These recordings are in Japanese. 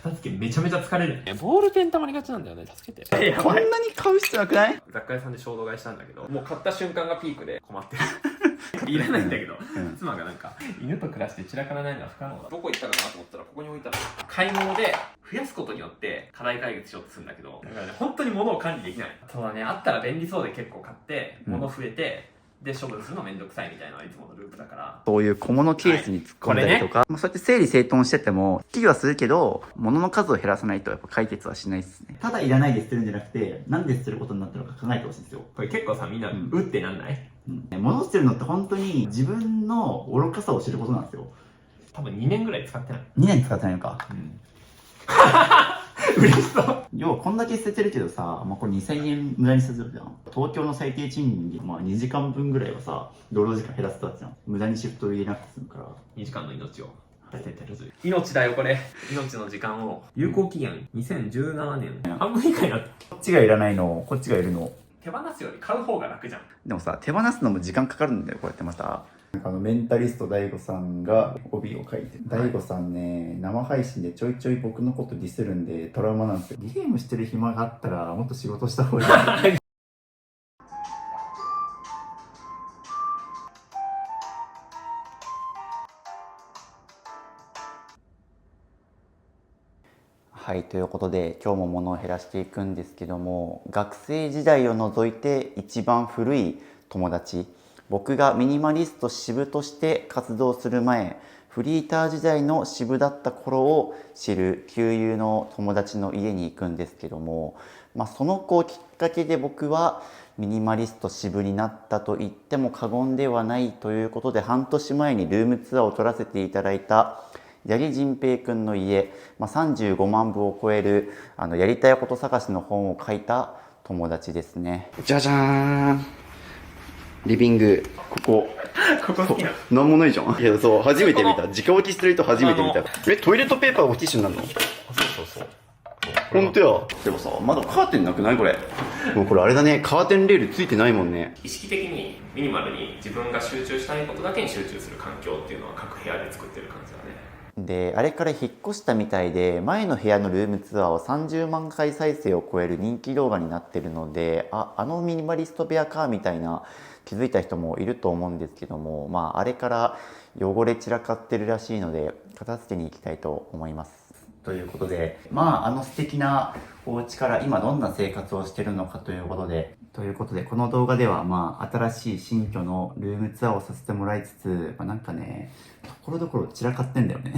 片付けめちゃめちゃ疲れる。ボールペンたまりがちなんだよね、助けて。こんなに買う必要なくない？雑貨屋さんで衝動買いしたんだけど、もう買った瞬間がピークで困ってる。いらないんだけど、妻がなんか、犬と暮らして散らからないのは不可能だ。どこ行ったかなと思ったら、ここに置いたら、買い物で増やすことによって課題解決しようとするんだけど、だからね、本当に物を管理できない。そうだね、あったら便利そうで結構買って、物増えて、で、処分するのめんどくさいみたいなのがいつものループだから。そういう小物ケースに突っ込んだりとか、そうやって整理整頓してても、企業はするけど、物の数を減らさないとやっぱ解決はしないっすね。ただいらないで捨てるんじゃなくて、なんで捨てることになったのか考えてほしいんですよ。これ結構さ、みんな、うってなんない？物捨てるのって本当に自分の愚かさを知ることなんですよ。多分2年ぐらい使ってない。2年使ってないのか。嬉しそう。要はこんだけ捨ててるけどさ、これ2000円無駄にするじゃん。東京の最低賃金で2時間分ぐらいはさ、労働時間減らせたじゃん。無駄にシフト入れなくて済むから。2時間の命を捨ててるぞ。命だよこれ。命の時間を。有効期限2017年。半分以下になった。こっちがいらないの、こっちがいるの。手放すより買う方が楽じゃん。でもさ、手放すのも時間かかるんだよ、こうやってまた。メンタリスト DAIGO さんが帯を書いてる。DAIGO さんね、生配信でちょいちょい僕のことディスるんでトラウマなんですよ。ゲームしてる暇があったらもっと仕事した方がいい。はい、ということで今日も物を減らしていくんですけども、学生時代を除いて一番古い友達、僕がミニマリスト渋として活動する前、フリーター時代の渋だった頃を知る旧友の友達の家に行くんですけども、その子をきっかけで僕はミニマリスト渋になったと言っても過言ではないということで、半年前にルームツアーを取らせていただいた八木仁平くんの家、35万部を超えるやりたいこと探しの本を書いた友達ですね。じゃじゃーん、リビング、ここ好きななんもないじゃん。いや、そう、初めて見た。直置きしてる人初めて見た。トイレットペーパーがティッシュになるの？そう。ほんとや。でもさ、まだカーテンなくないこれ。もうこれあれだね、カーテンレールついてないもんね。意識的にミニマルに自分が集中したいことだけに集中する環境っていうのは各部屋で作ってる感じだね。で、あれから引っ越したみたいで、前の部屋のルームツアーは30万回再生を超える人気動画になってるので、あのミニマリスト部屋かみたいな気づいた人もいると思うんですけども、あれから汚れ散らかってるらしいので片付けに行きたいと思います。ということで、素敵なお家から今どんな生活をしてるのかということで、この動画では新しい新居のルームツアーをさせてもらいつつ、なんかね、ところどころ散らかってんだよね。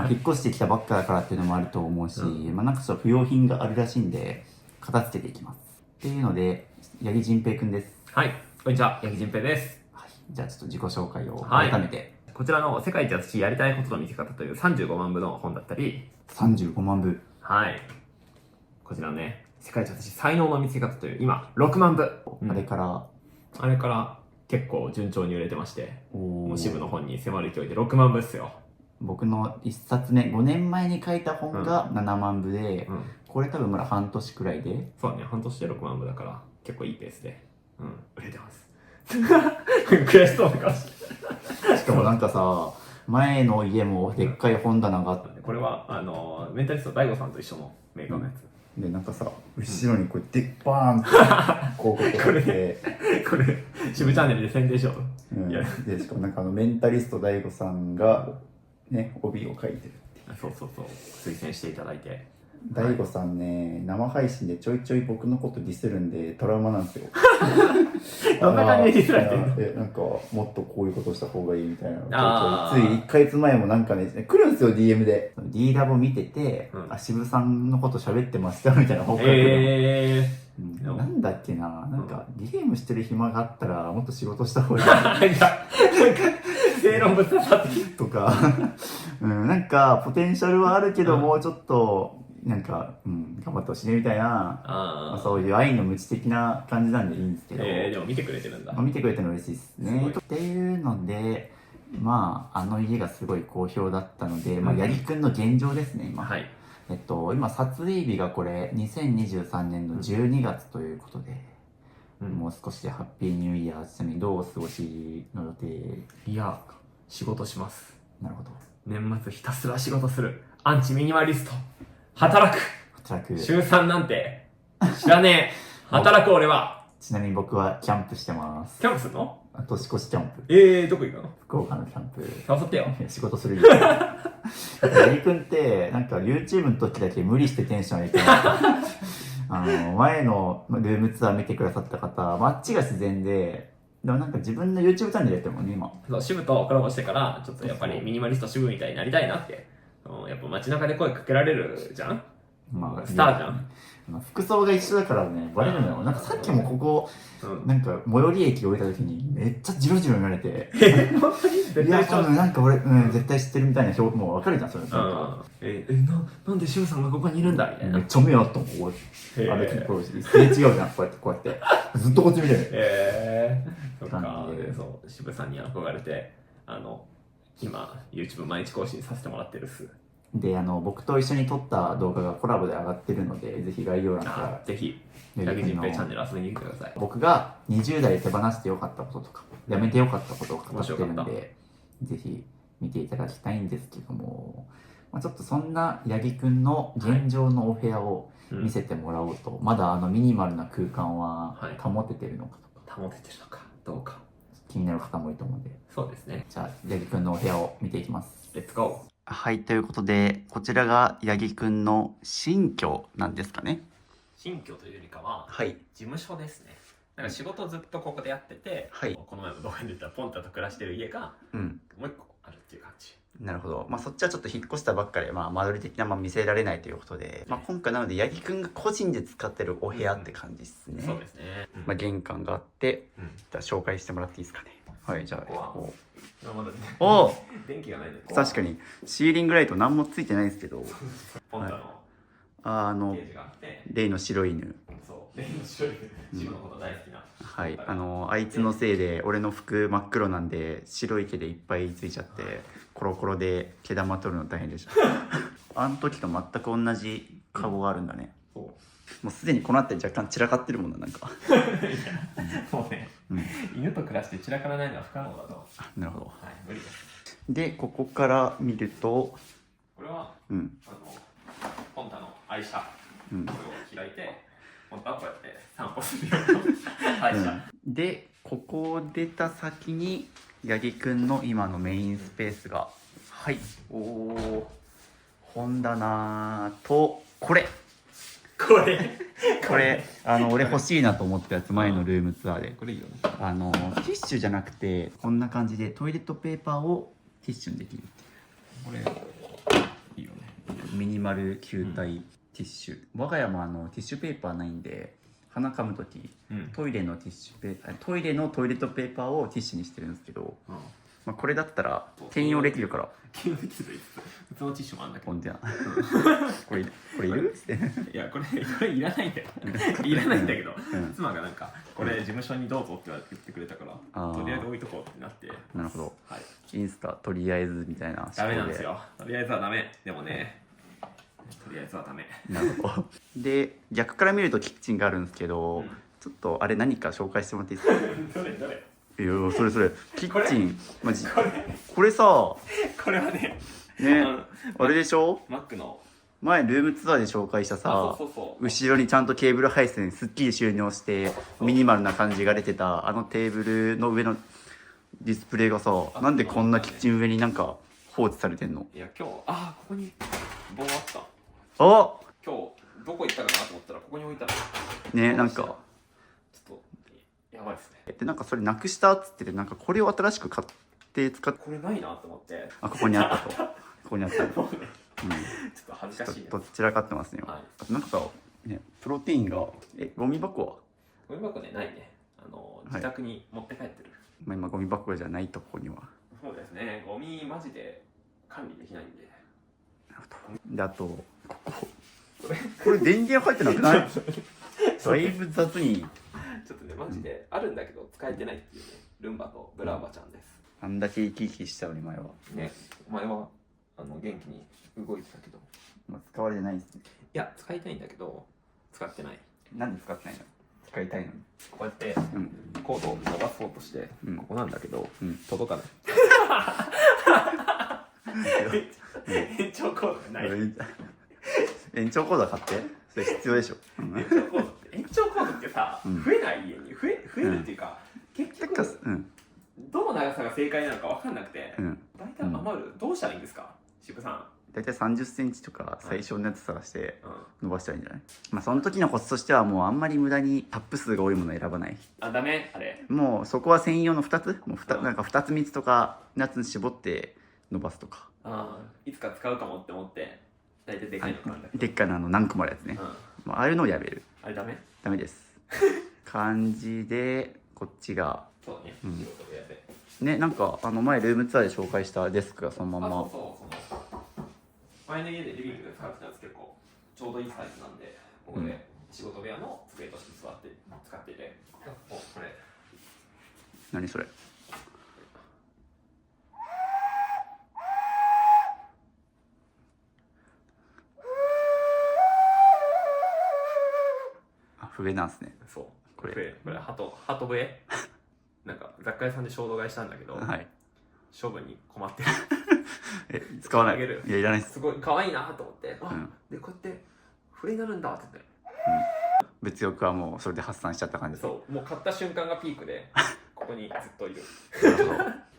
引っ越してきたばっかだからっていうのもあると思うし、なんか不要品があるらしいんで、片付けていきます。っていうので、八木仁平くんです。はい、こんにちは、八木仁平です。はい、じゃあちょっと自己紹介を改めて。こちらの世界一私やりたいことの見せ方という35万部の本だったり、35万部。はい。こちらのね、世界一私才能の見つけ方という今、6万部。あれから結構順調に売れてまして、もう支部の本に迫る勢いで6万部っすよ。僕の1冊目、5年前に書いた本が7万部で、これ多分まだ半年くらいで。そうね、半年で6万部だから、結構いいペースで、売れてます。悔しそうな顔して。しかもなんかさ、前の家もでっかい本棚があって、これはメンタリスト DAIGO さんと一緒のメーカーのやつ、でなんかさ、後ろにこうでっバーンって広告があってこれ渋チャンネルで宣伝しよう。でしかもなんかメンタリスト DAIGO さんがね、帯を書いてるっていう。そう推薦していただいて。DAIGOさんね、生配信でちょいちょい僕のことディスるんでトラウマなんですよ。どんな感じでディスられてるの？なんかもっとこういうことした方がいいみたいな。つい1ヶ月前もなんかね、来るんですよ DM で。D ラボ見てて、渋さんのこと喋ってましたみたいな報告が。なんだっけな、なんかゲームしてる暇があったらもっと仕事した方がいい。正論ぶっ刺さってとか、なんかポテンシャルはあるけどもうちょっとなんか、頑張ってほしいねみたいな、そういう愛の無知的な感じなんでいいんですけど、でも見てくれてるんだ。見てくれてるの嬉しいですね。っていうので、あの家がすごい好評だったので、八木くんの現状ですね、今。はい。今、撮影日がこれ、2023年の12月ということで、もう少しでハッピーニューイヤー、ちなみにどうお過ごしの予定？いや、仕事します。なるほど。年末ひたすら仕事する。アンチミニマリスト。働く。週3なんて知らねえ。働く俺は。ちなみに僕はキャンプしてます。キャンプするの？年越しキャンプ。どこ行くの？福岡のキャンプ。誘ってよ。仕事するよ。八木くんって、なんか YouTube の時だけ無理してテンション上げて前のルームツアー見てくださった方、あっちが自然で、でもなんか自分の YouTube チャンネルやってるもんね、今。そう、渋とコラボしてから、ちょっとやっぱりミニマリスト渋みたいになりたいなって。やっぱ街中で声かけられるじゃん？まあ、スターじゃん。服装が一緒だからね、バレるのよ。なんかさっきもここ、なんか最寄り駅降りた時にめっちゃジロジロ言われて。本当に？いや、多分なんか俺、絶対知ってるみたいな表、もうわかるじゃん、それ。なんで渋さんがここにいるんだみたいな。めっちゃ目あったもん、こう。あれ結構、すれ違うじゃん、こうやって。ずっとこっち見てる。そっか、そう、渋さんに憧れて、今、YouTube 毎日更新させてもらってるっす。で、僕と一緒に撮った動画がコラボで上がってるので、ぜひ概要欄から。ぜひ、八木仁平チャンネル遊びに来てください。僕が20代で手放してよかったこととか、やめてよかったことを語ってるんで、ぜひ見ていただきたいんですけども、ちょっとそんな八木くんの現状のお部屋を見せてもらおうと、まだミニマルな空間は保ててるのかとか、保ててるのかどうか気になる方もいると思うんで、そうですね。じゃあ八木くんのお部屋を見ていきます。レッツゴー。はい、ということで、こちらが八木くんの新居なんですかね。新居というよりかは、はい、事務所ですね。なんか仕事ずっとここでやってて、はい、この前の動画で言ったらポンタと暮らしてる家が、もう一個あるっていう感じ。なるほど。そっちはちょっと引っ越したばっかりで、間取り的な見せられないということで、今回なので八木くんが個人で使ってるお部屋って感じですね。そうですね。玄関があって、じゃあ紹介してもらっていいですかね。はい、じゃあ、ここお電気がないんで。確かに、シーリングライト何もついてないですけど、ポンタの例の白い犬。そう、例の白い犬。白のこと大好きな。はい、あいつのせいで俺の服真っ黒なんで白い毛でいっぱいついちゃってコロコロで毛玉取るの大変でしたあの時と全く同じカゴがあるんだね。もうすでにこの辺り若干散らかってるもんな、なんかもうね、犬と暮らして散らからないのは不可能だと。なるほど。はい、無理です。でここから見ると、これはポンタの愛車、これを開いてポンタはこうやって散歩するような愛車、でここを出た先に八木くんの今のメインスペースが、はい、本棚とこれ俺欲しいなと思ったやつ、前のルームツアーで。これいいよね。ティッシュじゃなくてこんな感じでトイレットペーパーをティッシュにできる。これいいよね。ミニマル球体ティッシュ、我が家もティッシュペーパーないんで、鼻かむとき、トイレのティッシュペーパー、トイレのトイレットペーパーをティッシュにしてるんですけど、これだったら兼用できるから。兼用できる。普通のティッシュもあるんだけど。ほんとやこれいるいや、これいらないんだよ。いらないんだけど、妻がなんかこれ事務所にどうぞって言ってくれたから、とりあえず置いとこうってなって。なるほど。はい。インスタとりあえずみたいな。ダメなんですよ。とりあえずはダメ。でもね、とりあえずはダメ。なるほど。で逆から見るとキッチンがあるんですけど、ちょっとあれ何か紹介してもらっていいですか？どれいやそれキッチンマジこれさ、これはねあれでしょ、マックの前ルームツアーで紹介したさ、後ろにちゃんとケーブル配線すっきり収納してミニマルな感じが出てたテーブルの上のディスプレイがさ、なんでこんなキッチン上になんか放置されてんの？いや今日ここに棒あった。今日どこ行ったかなと思ったらここに置いたらね、なんかちょっとやばいですね。でなんかそれなくしたっつってて、なんかこれを新しく買って使って、これないなと思って、ここにあったとここにあったちょっと恥ずかしいね。どちらかってますね。なんかさ、プロテインがゴミ箱はゴミ箱ね、ないね。自宅に持って帰ってる。今ゴミ箱じゃないとこには。そうですね、ゴミマジで管理できないんで。なるほど。であとこれ電源入ってなくない？だいぶ雑に。ちょっとね、マジであるんだけど使えてないっていうね、ルンバとブラーバちゃんです。あんだけ生き生きしたのに前はね、前は元気に動いてたけど、使われてないんですね。いや、使いたいんだけど使ってない。なんで使ってないの？使いたいのに。こうやってコードを伸ばそうとしてここなんだけど届かない。延長コードがない。延長コードは買ってそれ必要でしょ。延長コードってさ、増えない家に増えるっていうか、結局どの長さが正解なのか分かんなくて、大体余る、どうしたらいいんですか、渋さん。大体30センチとか最小のやつ探して伸ばしたらいいんじゃない？まあその時のコツとしてはもうあんまり無駄にタップ数が多いものを選ばない。あ、ダメあれ。もうそこは専用の2つもうなんか2つ3つとかのやつに絞って伸ばすとか。いつか使うかもって思って大体でかいの買うんだけど。でっかいの何個もあるやつね。もうああいうのをやめる。あれダメ？ダメです。感じでこっちがそうだね。ね、なんか前ルームツアーで紹介したデスクがそのまま。前の家でリビングで使ってたんです。結構ちょうどいいサイズなんで、ここで仕事部屋の机として座って使ってて、これ何それ？笛なんすね。そう、これハト笛なんか雑貨屋さんで衝動買いしたんだけど、はい、処分に困ってる。使わない。いや、いらないっす。すごい可愛いなと思って、でこうやって笛になるんだって言って、物欲はもうそれで発散しちゃった感じ。そう、もう買った瞬間がピークでここにずっといる。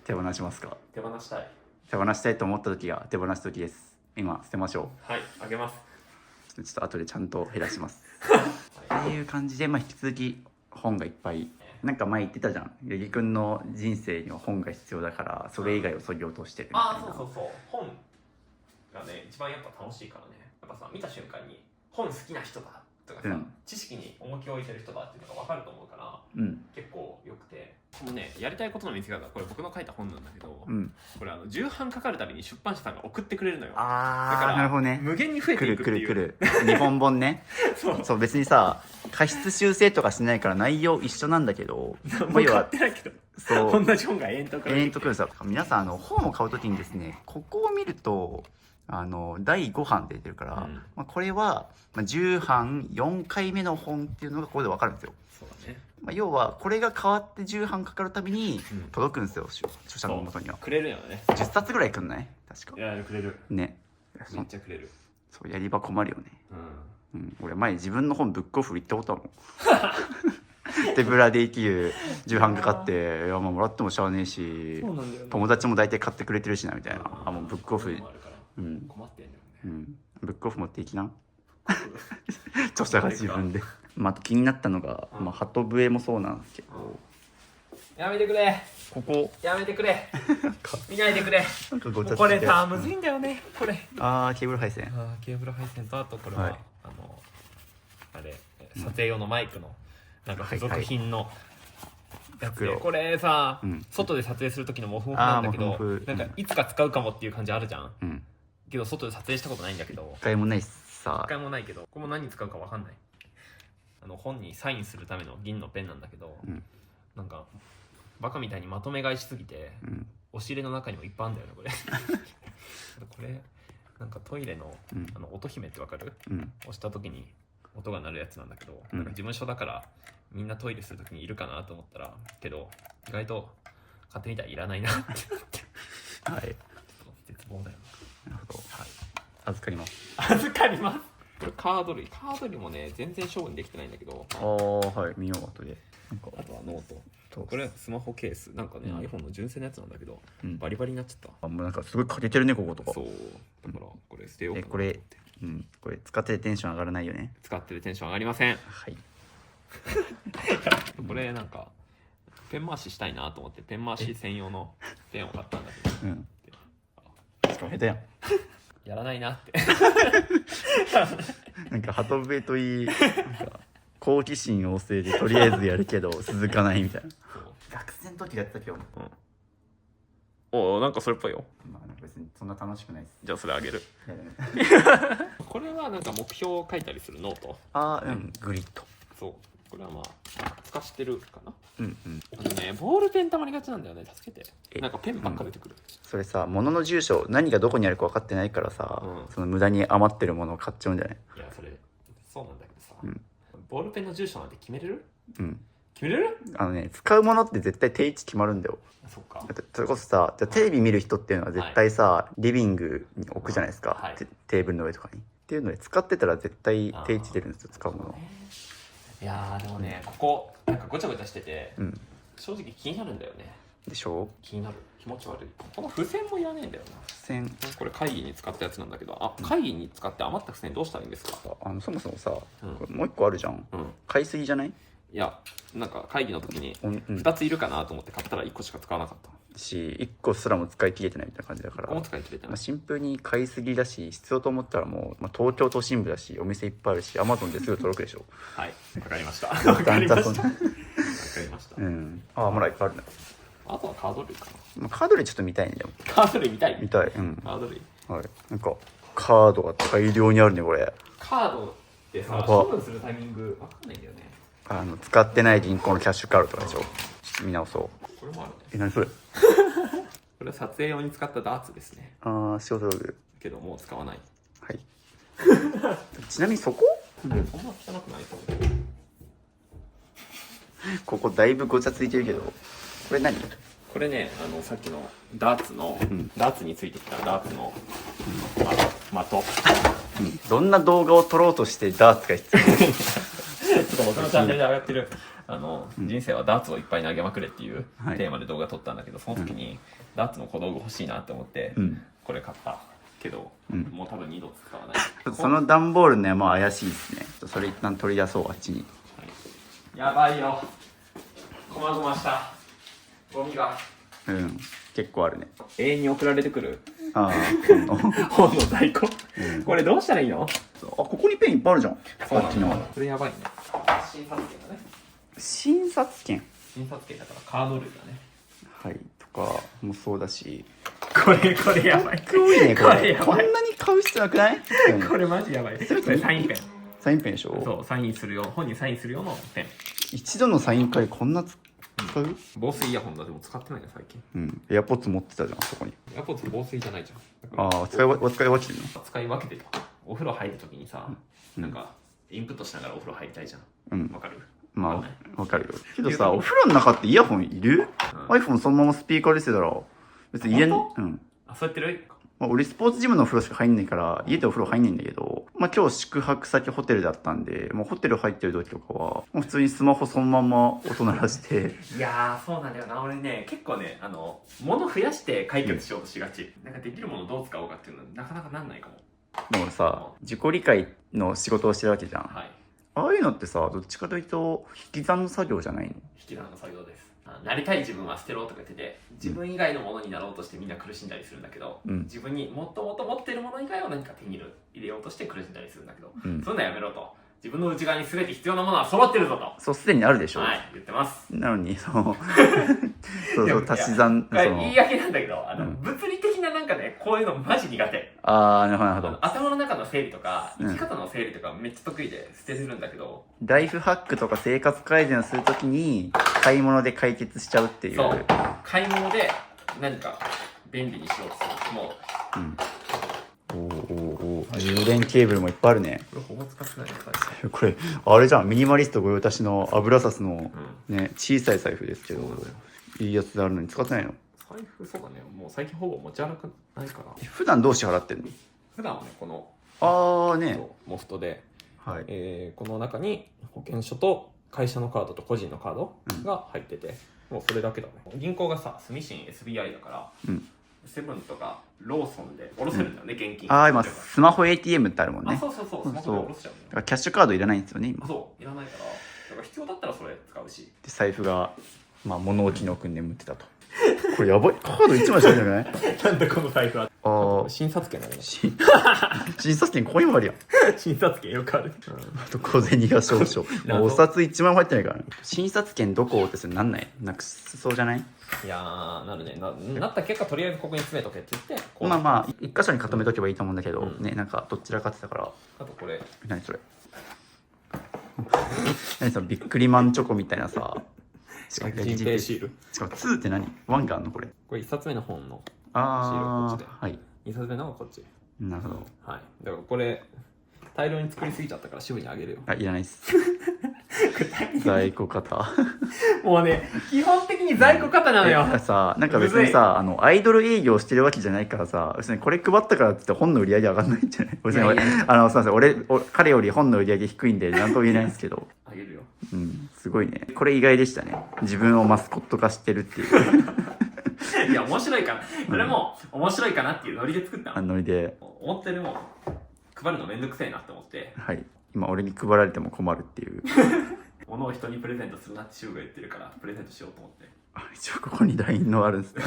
手放しますか？手放したい。手放したいと思った時が手放す時です。今捨てましょう。はい、あげます。ちょっと後でちゃんと減らします。っていう感じで、引き続き本がいっぱい。なんか前言ってたじゃん、八木くんの人生には本が必要だからそれ以外を削ぎ落としてるみたいな。そう本がね一番やっぱ楽しいからね。やっぱさ、見た瞬間に本好きな人だとかさ、知識に重きを置いてる人だっていうのが分かると思うから、結構よくて、このね、やりたいことの見つけ方、これ僕の書いた本なんだけど、これ重版かかるたびに出版社さんが送ってくれるのよ。だからなるほどね、無限に増えていくっていう。くる日本本ね。そう別にさ過失修正とかしないから内容一緒なんだけど、もう買ってないけど、そう同じ本が延々と来るさ。皆さん本を買うときにですね、ここを見ると第5版で出てるから、これは10版4回目の本っていうのがここで分かるんですよ。そうだね。要はこれが変わって10版かかるたびに届くんですよ、著者の元には。くれるよね。10冊ぐらいくんない？確か。いや、くれるね。めっちゃくれる。そう、やり場困るよね。俺前自分の本ブックオフ行ったことあるもん。手ぶらで生きる10版かかって、いやもらってもしゃあねえし、友達も大体買ってくれてるしなみたいな。もうブックオフ。困ってんだよね。ブックオフ持っていきな。著者が自分で。あと気になったのが、鳩笛もそうなんですけど、やめてくれ、ここやめてくれ、見ないでくれ。ここれさ、むずいんだよね、これ。ケーブル配線。ケーブル配線と、あとこれはあれ撮影用のマイクのなんか付属品のやつで、これさ、外で撮影する時のモフモフなんだけど、なんかいつか使うかもっていう感じあるじゃん。けど外で撮影したことないんだけど、一回もないさ。一回もないけど、ここも何に使うか分かんない。本にサインするための銀のペンなんだけど、なんかバカみたいにまとめ買いしすぎて、押し入れの中にもいっぱいあるんだよねこれ。これなんかトイレの、音姫ってわかる？押した時に音が鳴るやつなんだけど、なんか事務所だからみんなトイレする時にいるかなと思ったら、けど意外と買ってみたらいらないなってなって。はい。絶望だよ。なるほど。はい。預かります。預かります。これカード類もね全然処分できてないんだけど。はい、見よう後で。あとはノート。これスマホケースなんかね、iPhone の純正のやつなんだけど、バリバリになっちゃった。もうなんかすごい欠けてるねこことか。そう。だからこれ捨てようかな。これ使っててテンション上がらないよね。使ってるテンション上がりません。はい。これなんかペン回ししたいなと思ってペン回し専用のペンを買ったんだけど。しかも下手やん。やらないなって。なんか鳩笛といい、好奇心旺盛でとりあえずやるけど続かないみたいな。学生の時やったけど、なんかそれっぽいよ。別にそんな楽しくないです。じゃあそれあげる。これはなんか目標を書いたりするノート。グリッド。そう、これは使してるかな。ボールペンたまりがちなんだよね。助けて。なんかペンばっか出てくる。それさ、物の住所何がどこにあるか分かってないからさ、その無駄に余ってるものを買っちゃうんじゃない？いや、そうなんだけどさ、ボールペンの住所なんて決めれる？決めれる？使うものって絶対定位置決まるんだよ。そっか。だってそれこそさ、じゃあテレビ見る人っていうのは絶対さ、リビングに置くじゃないですか、はいテーブルの上とかにっていうので使ってたら絶対定位置出るんですよ、使うもの。いやーでもね、ここなんかごちゃごちゃしてて、うん。正直気になるんだよね。でしょ。気になる。気持ち悪い。この付箋もいらねえんだよな。付箋。これ会議に使ったやつなんだけど、会議に使って余った付箋どうしたらいいんですか？そもそもさ、うんこれもう一個あるじゃん。うん。買いすぎじゃない？いや、なんか会議の時にうん。2ついるかなと思って買ったら1個しか使わなかった。1個すらも使い切れてないみたいな感じだから。1個も使い切れてない。シンプルに買いすぎだし、必要と思ったらもう、東京都心部だし、お店いっぱいあるし、アマゾンですぐ届くでしょ。はい、わかりました。わかりました。わかりました。うん。まだいっぱいあるね。あとはカード類かな。カード類ちょっと見たいんだよ。カード類見たい？見たい。うん。カード類。はい。なんかカードが大量にあるねこれ。カードってさ、やば処分するタイミングわかんないんだよね。使ってない銀行のキャッシュカードとかでしょ。ちょっと見直そう。これもあるね。何それ。これは撮影用に使ったダーツですね。仕事道具。けどもう使わない。はい。ちなみにそこ？そんな汚くないと思う。ここだいぶごちゃついてるけど、これ何？これね、さっきのダーツの、ダーツについてきたダーツの、的。どんな動画を撮ろうとしてダーツが必要？僕のチャンネルで上がってる人生はダーツをいっぱい投げまくれっていうはいテーマで動画撮ったんだけど、その時にダーツの小道具欲しいなって思ってこれ買ったけど、もう多分2度使わない。その段ボールね、まあ怪しいですね。それ一旦取り出そう、あっちに。やばいよ、こまごましたゴミが結構あるね。永遠に送られてくる本の本の在庫、これどうしたらいいの？ここにペンいっぱいあるじゃん。そうなんだ。これやばいね。診察券だね。診察券。診察券だからカード類だね。はい、とかもそうだし。これやばい。すごいね、これ。やばい。こんなに買う必要なくない？これマジやばい。これサインペン。サインペンでしょ？そう、サインするよ。本にサインするよのペン。一度のサイン会こんな使う？防水イヤホンだ。でも使ってないね最近。エアポッツ持ってたじゃん、そこに。エアポッツ防水じゃないじゃん。使い分けてるの？使い分けてる。お風呂入るときにさ、なんかインプットしながらお風呂入りたいじゃん。わかる？まあわかるよ。けどさ、お風呂の中ってイヤホンいる？iPhone そのままスピーカーでしてたら別に家にあ、そうやってる？俺スポーツジムのお風呂しか入んないから家でお風呂入んないんだけど、今日宿泊先ホテルだったんで、もうホテル入ってる時とかはもう普通にスマホそのまま音鳴らしていやーそうなんだよな。俺ね結構ね物増やして解決しようとしがち。なんかできるものをどう使おうかっていうのはなかなかなんないかも。でもさ、自己理解の仕事をしてるわけじゃん。はい。ああいうのってさ、どっちかというと引き算の作業じゃないの？引き算の作業です。なりたい自分は捨てろとか言ってて、自分以外のものになろうとしてみんな苦しんだりするんだけど、自分にもっともっと持っているもの以外を何か手に入れようとして苦しんだりするんだけど、そういうのはやめろと。自分の内側に全て必要なものは揃ってるぞと。そう、すでにあるでしょ。はい、言ってます。なのにそう足し算、言い訳なんだけど、物理的ななんかね、こういうのマジ苦手。なるほど。頭の中の整理とか生き方の整理とかめっちゃ得意で捨ててるんだけど、ライフハックとか生活改善をするときに買い物で解決しちゃうっていう。そう、買い物で何か便利にしようとする。もう充電ケーブルもいっぱいあるね。これほぼ使ってないよこれあれじゃん、ミニマリスト御用達の油サスのね、小さい財布ですけど、いいやつであるのに使ってないの？財布そうだね、もう最近ほぼ持ち歩かないから。普段どう支払ってんの？普段はね、このモフトで、この中に保険証と会社のカードと個人のカードが入ってて、もうそれだけだね。銀行がさ、住信 SBI だから、セブンとかローソンで下ろせるんだよね、現金。今スマホ ATM ってあるもんね。そう、スマホで下ろせちゃうね。だからキャッシュカードいらないんですよね、今。そう、いらないから、だから必要だったらそれ使うし。で、財布が物置の奥に眠ってたと。これやばい、カード1枚しかないんじゃない？なんでこの財布は。診察券だね。診察券ここにもあるやん。診察券よくある。あと小銭が少々。お札1枚も入ってないからね。診察券どこってそれなんない？なくそうじゃない？いやー、なるね。なった結果とりあえずここに詰めとけって言って、一箇所に固めとけばいいと思うんだけど、ね、なんかどちらかってたから。あとこれ。何それ？何そのビックリマンチョコみたいなさ。人平シール。しかも2って何？1があんのこれ。これ1冊目の本のシールはこっちで。はい。2冊目のはこっち。なるほど。はい。だからこれ大量に作りすぎちゃったから支部にあげるよ。いらないっす。在庫型もうね、基本的に在庫型なのよ。さ、なんか別にさ、アイドル営業してるわけじゃないからさ、別にこれ配ったからって言って本の売り上げ上がんないんじゃない？別にすいません、彼より本の売り上げ低いんで何とも言えないんですけど。あげるよ。うん、すごいね。これ意外でしたね。自分をマスコット化してるっていう。いや、面白いから。これも面白いかなっていうノリで作ったの。ノリで。思ったよりも、配るのめんどくせえなって思って。はい。今俺に配られても困るっていう。物を人にプレゼントするなってシュウが言ってるから、プレゼントしようと思って。一応ここに LINE のあるんですね。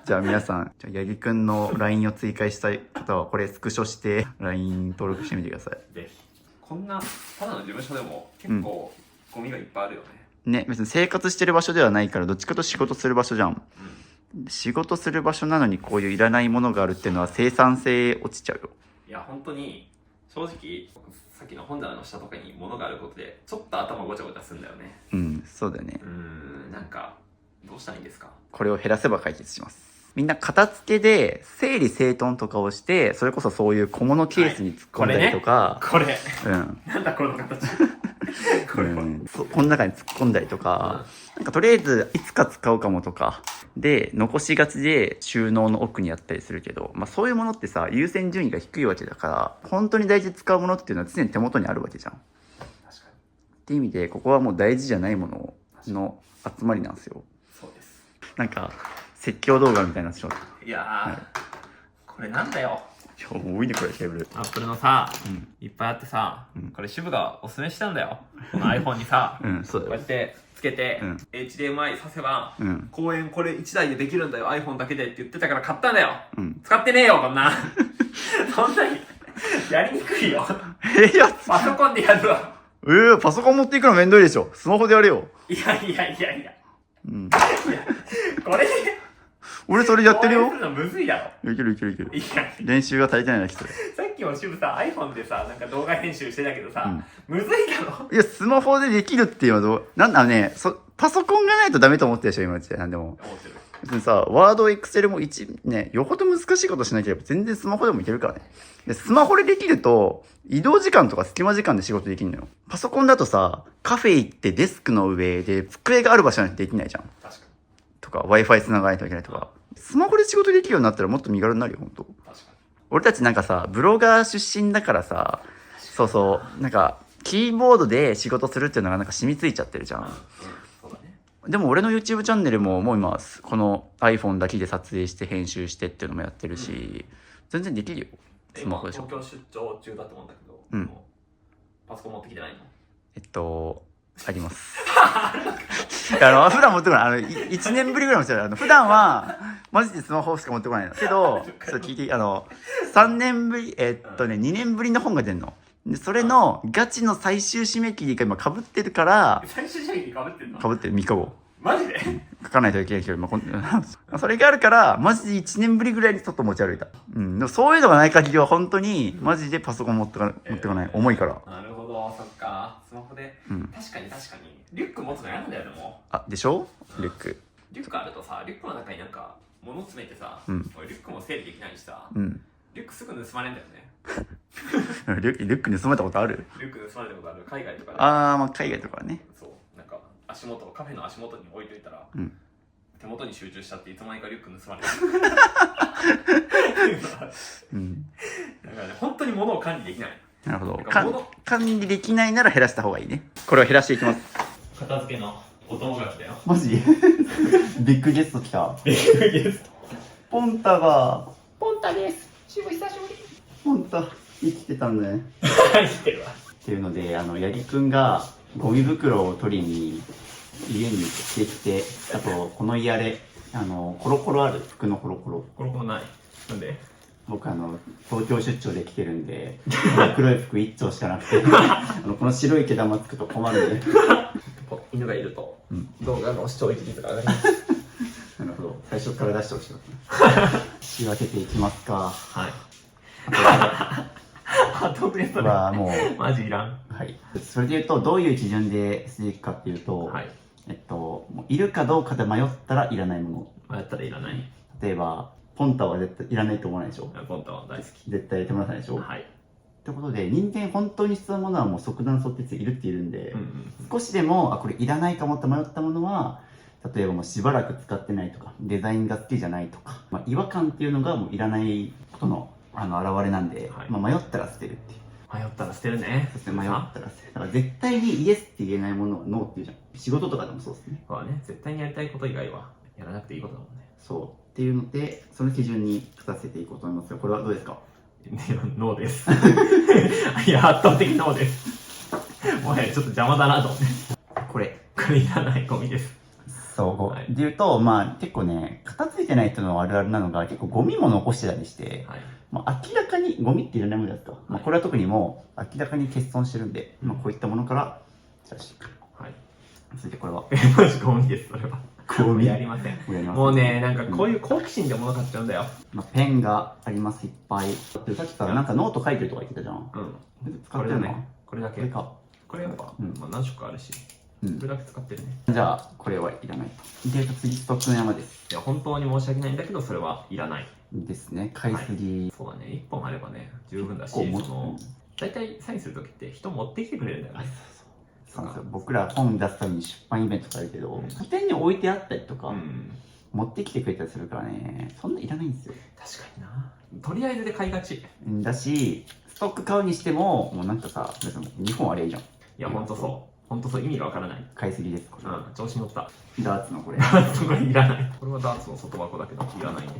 じゃあ皆さん、八木くんの LINE を追加したい方はこれスクショして LINE 登録してみてください。ぜひ。こんな、ただの事務所でも結構ゴミがいっぱいあるよね。ね、別に生活してる場所ではないから、どっちかと仕事する場所じゃん。仕事する場所なのにこういういらないものがあるっていうのは生産性落ちちゃうよ。いや、本当に、正直、さっきの本棚の下とかに物があることで、ちょっと頭ごちゃごちゃするんだよね。うん、そうだよね。なんか、どうしたらいいんですか？これを減らせば解決します。みんな片付けで整理整頓とかをして、それこそそういう小物ケースに突っ込んだりとか、これ、うん。なんだこの形。これは、この中に突っ込んだりとか、なんかとりあえずいつか使うかもとか、で、残しがちで収納の奥にあったりするけど、まあそういうものってさ、優先順位が低いわけだから、本当に大事に使うものっていうのは常に手元にあるわけじゃん。確かに。っていう意味で、ここはもう大事じゃないものの集まりなんですよ。そうです。なんか、説教動画みたいになってしまった。いやー、これなんだよ。いや、多いね、これ、ケーブル。アップルのさ、いっぱいあってさ、これ渋がおすすめしたんだよ。この iPhone にさ、そうだよ。こうやってつけて、HDMI させば、公演これ1台でできるんだよ、iPhone だけでって言ってたから買ったんだよ。使ってねえよ、こんな。そんなに、やりにくいよ。パソコンでやるわ。パソコン持っていくのめんどいでしょ。スマホでやれよ。いや。これで、俺それやってるよ。するのむずいだろ。いける。練習が足りてないな、人。さっきも渋さ、iPhone でさ、なんか動画編集してたけどさ、むずいだろ。いや、スマホでできるっていうのはなんだね、パソコンがないとダメと思ってるでしょ、今って。なんでも。思ってる。別にさ、ワード、エクセルもよほど難しいことしなければ全然スマホでもいけるからね。で、スマホでできると、移動時間とか隙間時間で仕事できるのよ。パソコンだとさ、カフェ行ってデスクの上で机がある場所なんてできないじゃん。確かに。とか、Wi-Fi 繋がないといけないとか。スマホで仕事できるようになったらもっと身軽になるよ、ほんと。確かに。俺たちなんかさ、ブロガー出身だからさ、なんか、キーボードで仕事するっていうのがなんか染みついちゃってるじゃん。そうだね。でも俺の YouTube チャンネルももう今、この iPhone だけで撮影して編集してっていうのもやってるし、全然できるよ。スマホでしょ。東京出張中だと思うんだけど、パソコン持ってきてないの？あります。普段持ってこない。1年ぶりぐらい持ってこない。普段は、マジでスマホしか持ってこないの。けど、聞いて、3年ぶり、2年ぶりの本が出るの。で、それのガチの最終締め切りが今被ってるから、最終締め切り被ってんの？被ってる、3日後。マジで？書かないといけないけど、それがあるから、マジで1年ぶりぐらいにちょっと持ち歩いた。でもそういうのがない限りは本当に、マジでパソコン持ってこない。重いから。なるほど、そっか。スマホで。確かに。リュック持つの嫌なんだよ、でも。でしょ？リュック。リュックあるとさ、リュックの中になんか、物詰めてさ、俺リュックも整理できないしさ、リュックすぐ盗まれんだよね。リュック盗まれたことある？リュック盗まれたことある。海外とかで。まあ海外とかはね。そう。なんか、カフェの足元に置いといたら、手元に集中しちゃっていつの間にかリュック盗まれる。だからね、本当に物を管理できない。なるほど。管理できないなら減らした方がいいね。これを減らしていきます。片付けのお供が来たよ。マジ？ビッグゲスト来た。ビッグゲスト。ポンタが。ポンタです。渋久しぶり。ポンタ、生きてたんだね。生きてるわ。っていうので、八木くんがゴミ袋を取りに家に来てきて、あと、この家で、コロコロある？服のコロコロ。コロコロない。なんで？僕東京出張で来てるんで、黒い服一丁しかなくて、この白い毛玉つくと困るんで。犬がいると、動画の視聴率が上がります。なるほど。最初から出してほしい。仕分けていきますか。はい。あとね、それはもう、マジいらん。はい。それで言うと、どういう基準でしていくかっていうと、いるかどうかで迷ったらいらないもの。迷ったらいらない。例えば、ポンタは絶対いらないと思わないでしょ？ポンタは大好き。絶対手放さないでしょ？はい。ってことで、人間本当に必要なものはもう即断即決いるっているんで、うんうん、少しでも、これいらないかもって迷ったものは、例えばもうしばらく使ってないとか、デザインが好きじゃないとか、違和感っていうのがもういらないことの、現れなんで、はい迷ったら捨てるっていう。迷ったら捨てるね。そして迷ったら捨てる。だから絶対にイエスって言えないものはノーっていうじゃん。仕事とかでもそうですね。そうだね。絶対にやりたいこと以外はやらなくていいことだもんね。そうっていうので、その基準に立たせていこうと思いますが、これはどうですか？ノーです。いや、圧倒的ノーです。もはやちょっと邪魔だなと思って。これいらないゴミです。そう、はいで言うと、結構ね、片付いてない人のあるあるなのが、結構ゴミも残してたりして、はい。明らかにゴミっていらないものですか、これは特にもう明らかに欠損してるんで、こういったものから出していく。はい。続いてこれはマジゴミです、それは。ゴミやりません。やりますもうね、なんかこういう好奇心で物買っちゃうんだよ。ペンがあります、いっぱい。さっきからなんかノート書いてるとか言ってたじゃん。うん。使ってるの？これだけ。これか。これやっぱ、うん何色かあるし、うんこれだけ使ってるね。じゃあ、これはいらないと。で、次、ストックの山です。いや、本当に申し訳ないんだけど、それはいらない。ですね。買いすぎ。そうだね、1本あればね、十分だし、こう大体サインするときって人持ってきてくれるんだよね。そうなんですよ。僕ら本出すために出版イベントとかあるけど、書店に置いてあったりとか、持ってきてくれたりするからね、そんないらないんですよ。確かにな。とりあえずで買いがち。だし、ストック買うにしても、もうなんかさ、別に2本あれいいじゃん。いや、ほんとそう。ほんとそう、意味がわからない。買いすぎです、これ。調子乗った。ダーツのこれ。これいらない。これはダーツの外箱だけど、いらないね。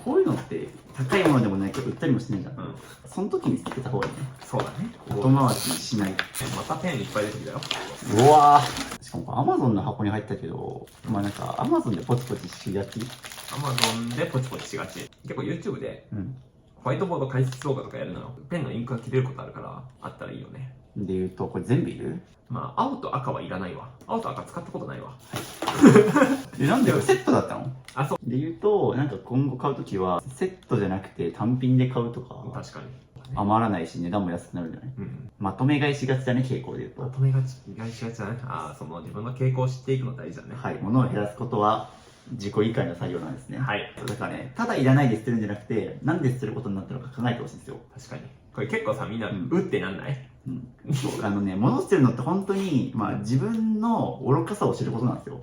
こういうのって高いものでもないけど売ったりもしないじゃん。その時に捨てた方がいいね。そうだね。後回しにしない。またペンいっぱい出てきたよ。うわー。しかもアマゾンの箱に入ったけど、なんかアマゾンでポチポチしがち。アマゾンでポチポチしがち。結構 YouTube で、ホワイトボード解説動画とかやるのよ。ペンのインクが切れることあるから、あったらいいよね。で言うと、これ全部いる？青と赤はいらないわ。青と赤使ったことないわ。なんでセットだったの？あ、そう。で言うと、なんか今後買うときは、セットじゃなくて単品で買うとか、確かに。余らないし値段も安くなるんじゃない？まとめ買いしがちだね、傾向で言うと。まとめ買いしがちだね。自分の傾向を知っていくの大事だね。はい、物を減らすことは自己理解の作業なんですね。はい。だからね、ただいらないで捨てるんじゃなくて、なんで捨てることになったのか考えてほしいんですよ。確かに。これ結構さ、みんな、うってなんない？そう、物捨てるのって本当に、自分の愚かさを知ることなんですよ。っ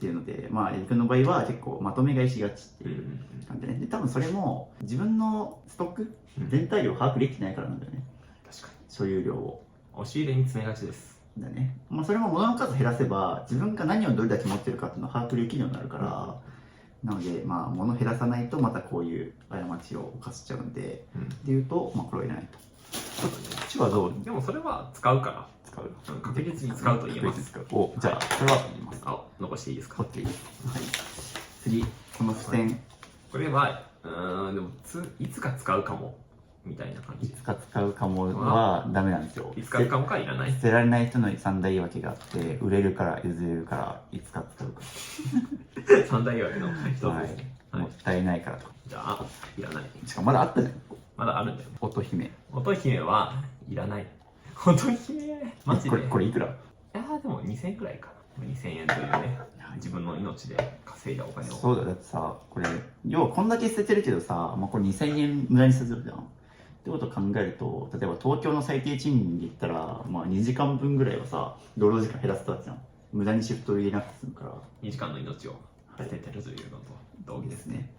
ていうので、エリ君の場合は結構まとめ買いしがちっていう感じでね。で、多分それも自分のストック、全体量把握できてないからなんだよね。確かに。所有量を。押し入れに詰めがちです。だね。それも物の数減らせば、自分が何をどれだけ持ってるかっていうのを把握できるようになるから、なので、物減らさないとまたこういう過ちを犯しちゃうんで、で言うと、これはいらないと。こっちはどう？でもそれは使うから。使う。確実に使うと言えます。お、じゃあ、これは言います。残していいですか？ OK です。はい。次、この付箋。これは、でもいつか使うかも、みたいな感じ。いつか使うかもはダメなんですよ。いつか使うかもかいらない。捨てられない人の三大言い訳があって、売れるから、譲れるから、いつか使うか。三大言い訳の一つですね。もったいないからと。じゃあ、いらない。しかもまだあったじゃん。まだあるんだよ。乙姫。乙姫はいらない。乙姫マジで。これいくら？いやでも2000円くらいかな。2000円というね、自分の命で稼いだお金を。そうだ、だってさ、これ、要はこんだけ捨ててるけどさ、これ2000円無駄にするじゃん。ってことを考えると、例えば東京の最低賃金で言ったら、2時間分ぐらいはさ、労働時間減らせたわけじゃん。無駄にシフトを入れなくて済むから。2時間の命を捨ててるというのと同義ですね。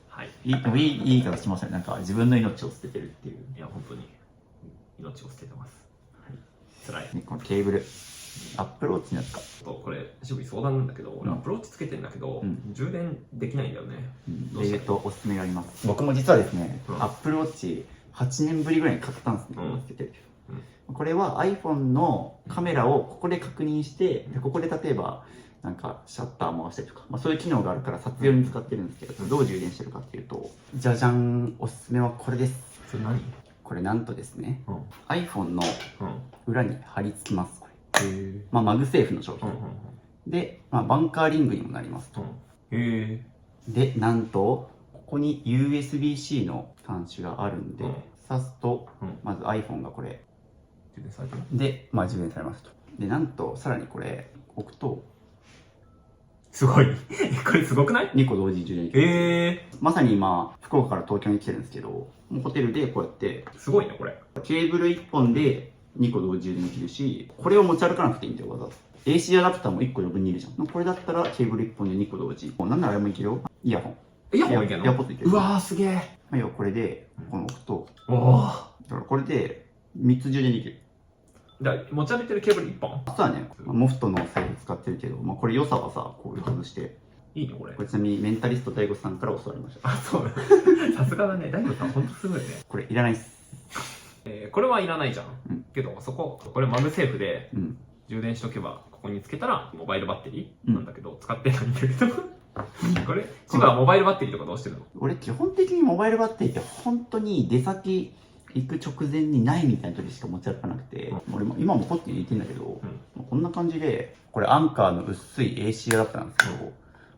はい。いい言い方しましたね。なんか自分の命を捨ててるっていう。いや、本当に命を捨ててます。辛い。このケーブル。アップローチのやつか。これ、しぶり相談なんだけど、俺アップローチつけてんだけど、充電できないんだよね。おすすめがあります。僕も実はですね、アップローチ8年ぶりぐらいに買ったんですね。これは iPhone のカメラをここで確認して、ここで例えば、なんかシャッター回したりとか、そういう機能があるから撮影に使ってるんですけど、どう充電してるかっていうと、じゃじゃん、おすすめはこれです。それ何？これなんとですね、iPhone の裏に貼り付きます。これマグセーフの商品で、バンカーリングにもなりますと。で、なんとここに USB-C の端子があるんで、挿すとまず iPhone がこれで、充電されますと。で、なんとさらにこれ置くとすごい。これすごくない？ 2個同時充電できる。まさに今、福岡から東京に来てるんですけど、もうホテルでこうやって、すごいね、これ。ケーブル1本で2個同時充電できるし、これを持ち歩かなくていいんだよ、わざわざ。AC アダプターも1個余分にいるじゃん。これだったらケーブル1本で2個同時。なんならあれもいけるよ。イヤホン。イヤホンいけんの？イヤポッドいける。うわー、すげえ。まあ、要はこれで、この置くと、おお。だからこれで3つ充電できる。だから持ち歩いてるケーブル1本？実はね、モフトの財布使ってるけど、まあ、これ良さはさ、こういう外して、いいね、これ。これちなみにメンタリスト DAIGO さんから教わりました。あ、そうだ。さすがだね。大悟さん、ほんとすごいね。これいらないっす。これはいらないじゃん。うんけど、これマグセーフでうん。充電しとけば、ここにつけたら、モバイルバッテリーなんだけど、使ってないんだけど。これ、千葉はモバイルバッテリーとかどうしてるの？俺基本的にモバイルバッテリーって本当に出先行く直前にないみたいな時しか持ち歩かなくて、俺も今もポッて入れてんだけど、こんな感じで、これアンカーの薄い AC アダプターなんですけど、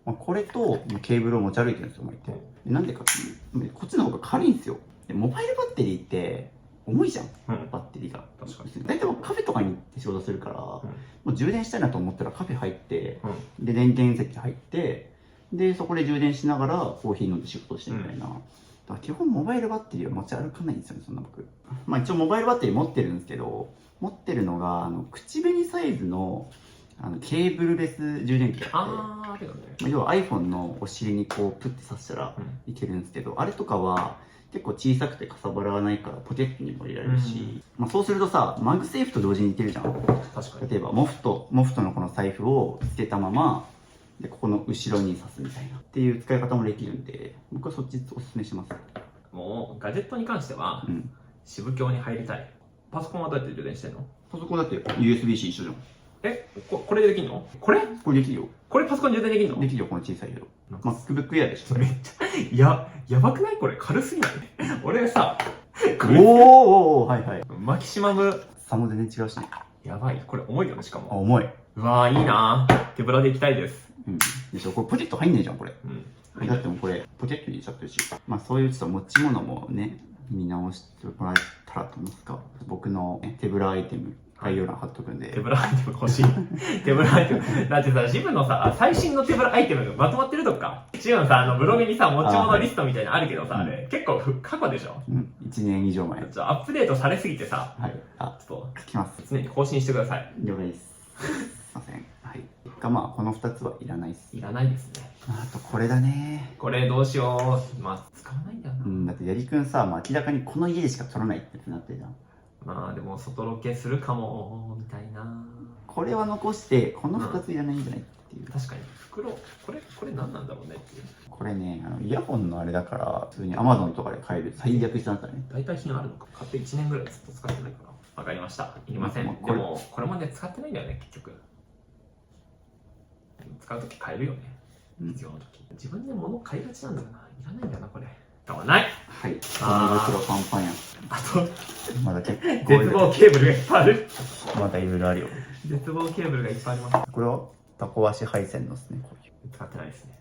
まあ、これとケーブルを持ち歩いてるんですよ、毎回。でなんでかっていう、こっちの方が軽いんですよ。でモバイルバッテリーって重いじゃん、バッテリーが。確かに。大体カフェとかに行って仕事するから、もう充電したいなと思ったらカフェ入って、うん。で電源席入ってでそこで充電しながらコーヒー飲んで仕事してみたいな、だから基本モバイルバッテリーは持ち歩かないんですよね、そんな僕。まあ一応モバイルバッテリー持ってるんですけど、持ってるのが口紅サイズのケーブルレス充電器があって、あるよね。まあ要は iPhone のお尻にこうプッて刺したらいけるんですけど、あれとかは結構小さくてかさばらないからポケットにも入れられるし、まあそうするとさ、マグセーフと同時にいけるじゃん。確かに。例えばモフトのこの財布をつけたままでここの後ろに刺すみたいなっていう使い方もできるんで、僕はそっちおすすめします。もう、ガジェットに関しては、うん。支部教に入りたい。パソコンはどうやって充電してんの？パソコンだって USB-C 一緒じゃん。これでできんの？これこれできるよ。これパソコンに充電できんの？できるよ、この小さいけど。なんか MacBook Air でしょ。めっちゃ、やばくない？これ軽すぎない？俺さ、こおーれ、おー、はいはい。マキシマム、差も全然違うしね。やばい。これ重いよね、しかあ、も。重い。うわー、いいなー。手ぶらで行きたいです。うん。でしょ、これポケット入んねえじゃん、これ。うん。だってもうこれ、ポケットに入れちゃってるし。まあそういうちょっと持ち物もね、見直してもらえたらと思うんですか。僕の、ね、手ぶらアイテム、概要欄貼っとくんで。手ぶらアイテム欲しい。手ぶらアイテム。だってさ、ジムのさ、最新の手ぶらアイテムがまとまってるとか。ジムのさ、ブログにさ、持ち物リストみたいなのあるけどさ、あれ、結構過去でしょ？うん。1年以上前。ちょアップデートされすぎてさ、はい。あ、ちょっ書きます。と、常に更新してください。了解です。すいません。はい。まあ、この2つはいらないっす。いらないですね。あと、これだね。これどうしよう。まあ、使わないんだよな。うん、だってやりくんさ、まあ、明らかにこの家でしか撮らないってなってるじゃん。まあ、でも、外ロケするかも、みたいな。これは残して、この2ついらないんじゃないっていう。確かに。袋、これ何なんだろうねっていう。これね、イヤホンのあれだから、普通に Amazon とかで買える最悪したんだね。代替品あるのか。買って1年ぐらいずっと使ってないから。わかりました。いりません。まあでも、これもね、使ってないんだよね、結局。使うとき買えるよね。うん必要なとき。自分で物買いがちなんだよな。いらないんだよな、これ。買わない。はい。こあーの袋パンパンや。あと、まだ結構絶望ケーブルがいっぱいある。まだいろいろあるよ。絶望ケーブルがいっぱいあります。これはタコ足配線のですね、こういう。使ってないですね。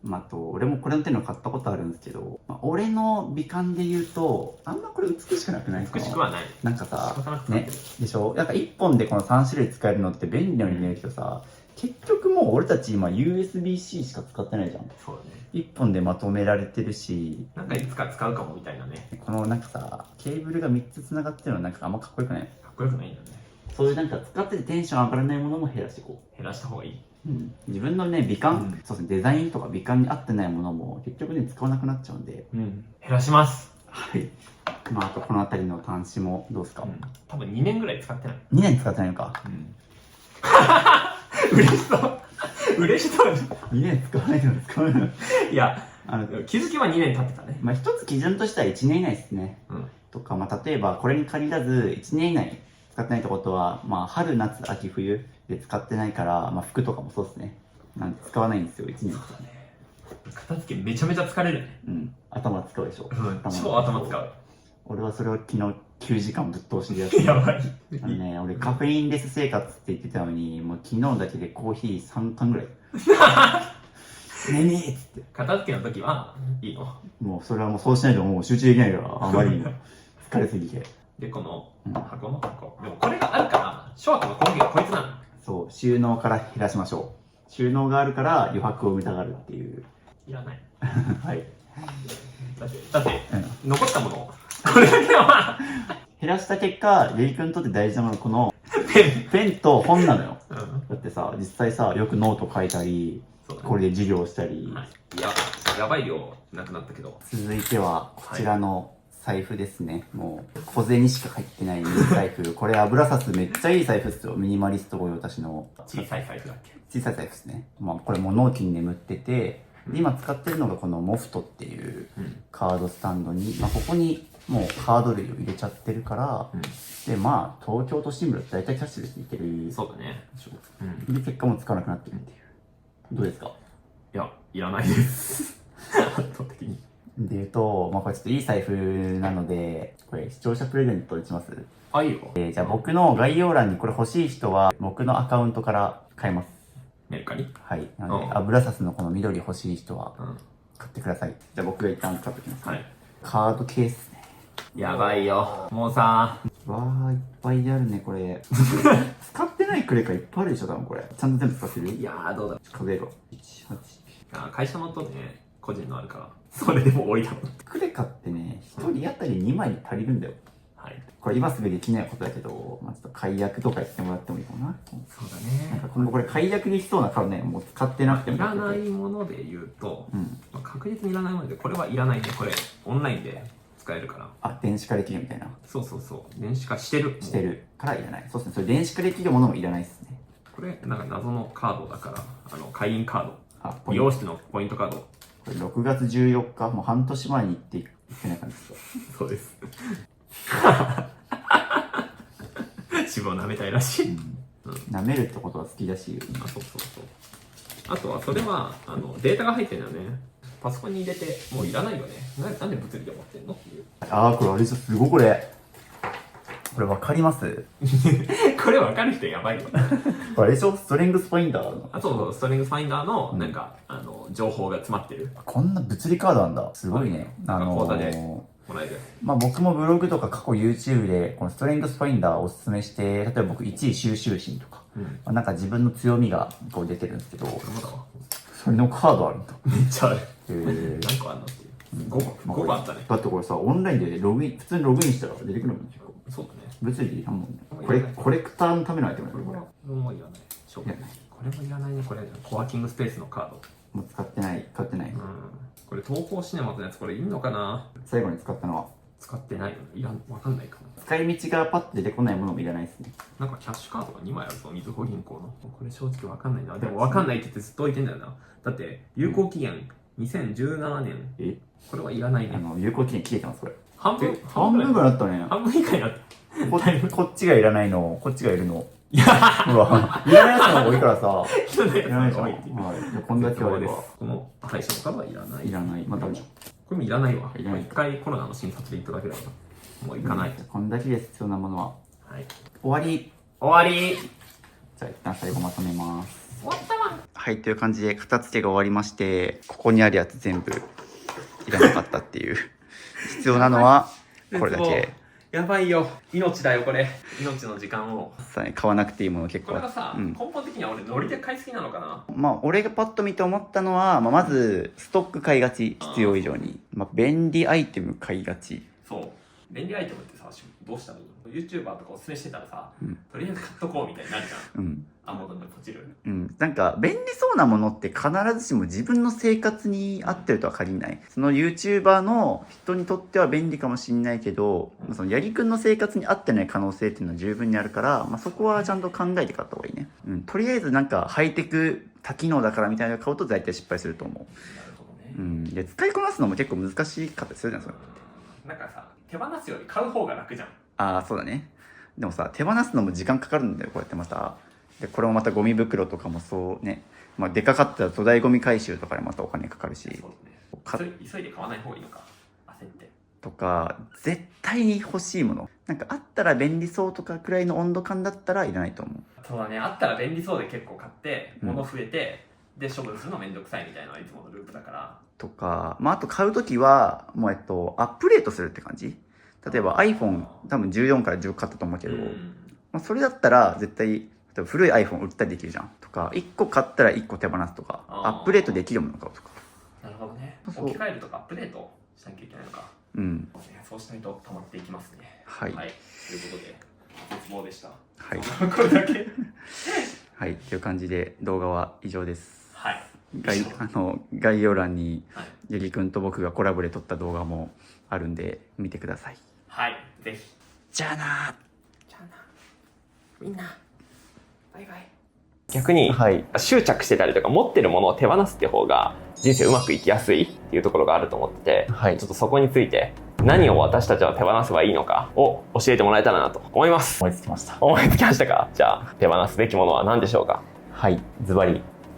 まあ、あと、俺もこれの手の買ったことあるんですけど、まあ、俺の美観で言うと、あんまこれ美しくなくないですか？美しくはない。なんかさ仕方なく、使ってねる。、でしょ、なんか1本でこの3種類使えるのって便利なように見えるけどさ、結局もう俺たち今 USB-C しか使ってないじゃん。そうだね。 1本でまとめられてるし、なんかいつか使うかもみたいなね。このなんかさ、ケーブルが3つ繋がってるのなんかあんまかっこよくない？かっこよくないんだよね。そういうなんか使っててテンション上がらないものも減らしていこ減らした方がいい。う。うん。自分のね、美観、うんそうですね、デザインとか美観に合ってないものも結局ね、使わなくなっちゃうんで、減らします。はい。まあ、あとこの辺りの端子もどうですか？多分2年ぐらい使ってない。 2 年使ってないのか。嬉しそう。嬉しそうじ2年使わないの使わないの。ゃん。いや、あの、気づきは2年経ってたね。まあ、一つ基準としては1年以内ですね。うん。とか、まあ、例えばこれに限らず1年以内使ってないってことは、まあ、春、夏、秋、冬で使ってないから、まあ、服とかもそうですね。なんで使わないんですよ、1年。片付けめちゃめちゃ疲れるね。うん。頭使うでしょ。超頭使う。俺はそれを昨日9時間ぶっ通しでやってやばい。ね、俺カフェインレス生活って言ってたのに、もう昨日だけでコーヒー3缶ぐらい。眠いっつって。片付けの時はいいの。もうそれはもうそうしないともう集中できないから、あまりにも疲れすぎて。で、このうん箱の箱。でもこれがあるから、ショートの根源はこいつなの。そう、収納から減らしましょ収納があるから余白を埋めたがるっていう。いらない。はい。だって、残ったもの、これだけは減らした結果、ゆいくんにとって大事なものこのペンと本なのよ。だってさ、実際さ、よくノート書いたり、これで授業したり。いや、やばい量なくなったけど。続いては、こちらの財布ですね。もう、小銭しか入ってないミニ財布。これ油さすめっちゃいい財布っすよ。ミニマリスト御用達の。小さい財布だっけ？小さい財布ですね。まあ、これもう納期に眠ってて、今使ってるのがこのモフトっていうカードスタンドに、まあ、ここにもうカード類を入れちゃってるから、で、まあ、東京都心部だと大体キャッシュレスでいける。そうだね。で、結果も使わなくなってるっていう。どうですか？いや、いらないです。圧倒的に。で言うと、まあこれちょっといい財布なので、これ視聴者プレゼントします？あ、いいよ。じゃあ僕の概要欄にこれ欲しい人は、僕のアカウントから買えます。メルカリ？はい。なので、油サスのこの緑欲しい人は、買ってください。じゃあ僕が一旦買ってきます、ね。はい。カードケースね。やばいよ。もうさ。わー、いっぱいあるね、これ。使ってないクレカいっぱいあるでしょ、多分これ。ちゃんと全部使ってる？いやー、どうだ。数えろ。1、8。会社のとね、個人のあるから。それでも多いだろう。クレカってね、1人当たり2枚に足りるんだよ。はい。これ今すぐできないことだけど、まあ、ちょっと解約とか言ってもらってもいいかな。そうだね。なんか今後これ解約できそうなカードね、もう使ってなくてもいらないもので言うと、まあ、確実にいらないもので、これはいらないね。これ、オンラインで使えるから。あ、電子化できるみたいな。そうそうそう。電子化してる。してるからいらない。そうですね。それ電子化できるものもいらないですね。これ、なんか謎のカードだから、会員カード。美容室のポイントカード。これ6月14日、もう半年前に行ってない感じですか？そうです。脂肪舐めたいらしい。舐めるってことは好きだし。あ、そうそうそう。あとは、それは、データが入ってるんだよね。パソコンに入れて、もういらないよね。なんで物理で持ってんのっていう。あー、これあれじゃ、すごいこれ。これわかります？これわかる人やばいよ。これでしょ？ストレングスファインダーの。あ、そうそう、ストレングスファインダーの、なんか、情報が詰まってる。こんな物理カードなんだ。すごいね。講座でもらえる。まあ僕もブログとか過去 YouTube で、このストレングスファインダーをおすすめして、例えば僕1位収集心とか、なんか自分の強みがこう出てるんですけど、それのカードあるんだ。めっちゃある。何個あるのっていう。5個あったね。だってこれさ、オンラインで普通にログインしたら出てくるもんね。そうだね。物理でいらんもんね。コレクターのためのアイテムだよ、これ。これもいらない。これもいらないね、これ。コワーキングスペースのカード。もう使ってない。これ東宝シネマズのやつ、これいいのかな？最後に使ったのは使ってないよ。わかんないかな。使い道がパッと出てこないものもいらないですね。なんかキャッシュカードが2枚あるぞ、みずほ銀行の。これ正直わかんないな。でもわかんないって言ってずっと置いてんだよな。だって、有効期限2017年。これはいらないね。有効期限切れてます、これ。半分ぐらいあったね。半分以下になった。こっちがいらないの、こっちがいるの。いやー、うわ、いらないやつの方が多いからさ。いらないやつの方が多いっていう。はい。こんだけあれば。この最初のカードはいらない。いらない。また、これもいらないわ。一回コロナの診察で行っただけだから。もう行かない。こんだけです、必要なものは。はい。終わり。じゃあ一旦最後まとめます。終わったわ。はい、という感じで片付けが終わりまして、ここにあるやつ全部いらなかったっていう。必要なのは、これだけ。やばいよ。命だよ、これ。命の時間を。さあ、買わなくていいもの結構。これがさ、根本的には俺、ノリで買いすぎなのかな。まあ、俺がパッと見て思ったのは、まず、ストック買いがち。必要以上に。まあ、便利アイテム買いがち。そう。便利アイテムってさ、どうしたらいいの？ YouTuber とかおすすめしてたらさ、とりあえず買っとこうみたいになるじゃん。Amazon でポチる。なんか、便利そうなものって必ずしも自分の生活に合ってるとは限らない。その YouTuber の人にとっては便利かもしれないけど、その八木くんの生活に合ってない可能性っていうのは十分にあるから、まあ、そこはちゃんと考えて買った方がいいね。とりあえずなんかハイテク多機能だからみたいなの買うと大体失敗すると思う。なるほどね。で、使いこなすのも結構難しかったりするじゃん、それって。なんかさ、手放すより買う方が楽じゃん。ああ、そうだね。でもさ、手放すのも時間かかるんだよ、こうやってまた。で、これもまたゴミ袋とかもそうね。まあ、でかかったら粗大ゴミ回収とかでまたお金かかるし。そうね。急いで買わない方がいいのか。焦って。とか、絶対に欲しいもの。なんかあったら便利そうとかくらいの温度感だったらいらないと思う。そうだね。あったら便利そうで結構買って、物増えて、で、処分するのめんどくさいみたいなのはいつものループだから。とか、まあ、あと買うときは、もうアップデートするって感じ。例えば iPhone 多分14から10買ったと思うけど、まあ、それだったら絶対例古い iPhone 売ったりできるじゃんとか、1個買ったら1個手放すとか、アップデートできるもの買うとか。なるほどね。そう置き換えるとかアップデートしなきゃいけないのか。うん。そうしないと溜まっていきますね。はい。はい、ということで絶望でした。はい。これだけ。はい、という感じで動画は以上です。はい。概要欄にはい、ゆりくんと僕がコラボで撮った動画もあるんで見てください。はい、ぜひ。じゃあな。じゃあな。みんな。バイバイ。逆に、はい、執着してたりとか持ってるものを手放すって方が人生うまくいきやすいっていうところがあると思ってて、はい、ちょっとそこについて何を私たちは手放せばいいのかを教えてもらえたらなと思います。思いつきました。思いつきましたか？じゃあ手放すべきものは何でしょうか？はい、ズバリ